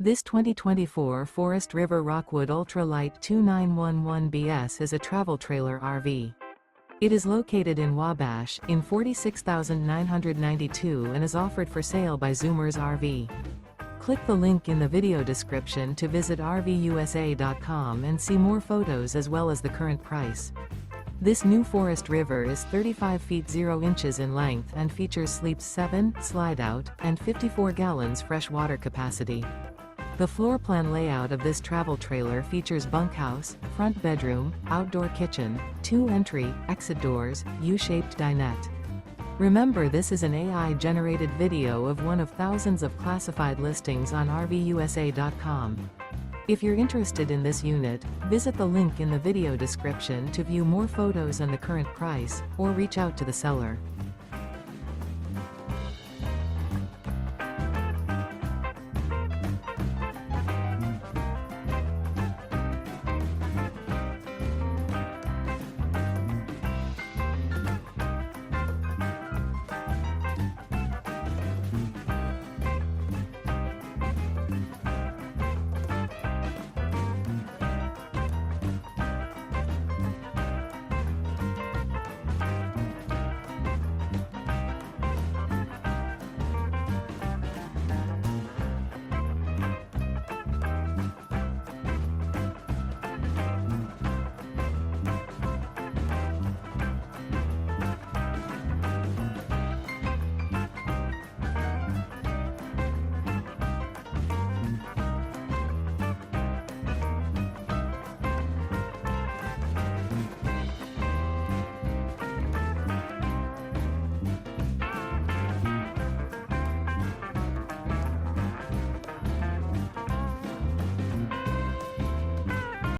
This 2024 Forest River Rockwood Ultra Lite 2911BS is a travel trailer RV. It is located in Wabash, in 46,992 and is offered for sale by Zoomers RV. Click the link in the video description to visit RVUSA.com and see more photos as well as the current price. This new Forest River is 35 feet 0 inches in length and features sleeps 7, Slideout, and 54 gallons fresh water capacity. The floor plan layout of this travel trailer features bunkhouse, front bedroom, outdoor kitchen, 2 entry, exit doors, U-shaped dinette. Remember, this is an AI-generated video of one of thousands of classified listings on RVUSA.com. If you're interested in this unit, visit the link in the video description to view more photos and the current price, or reach out to the seller.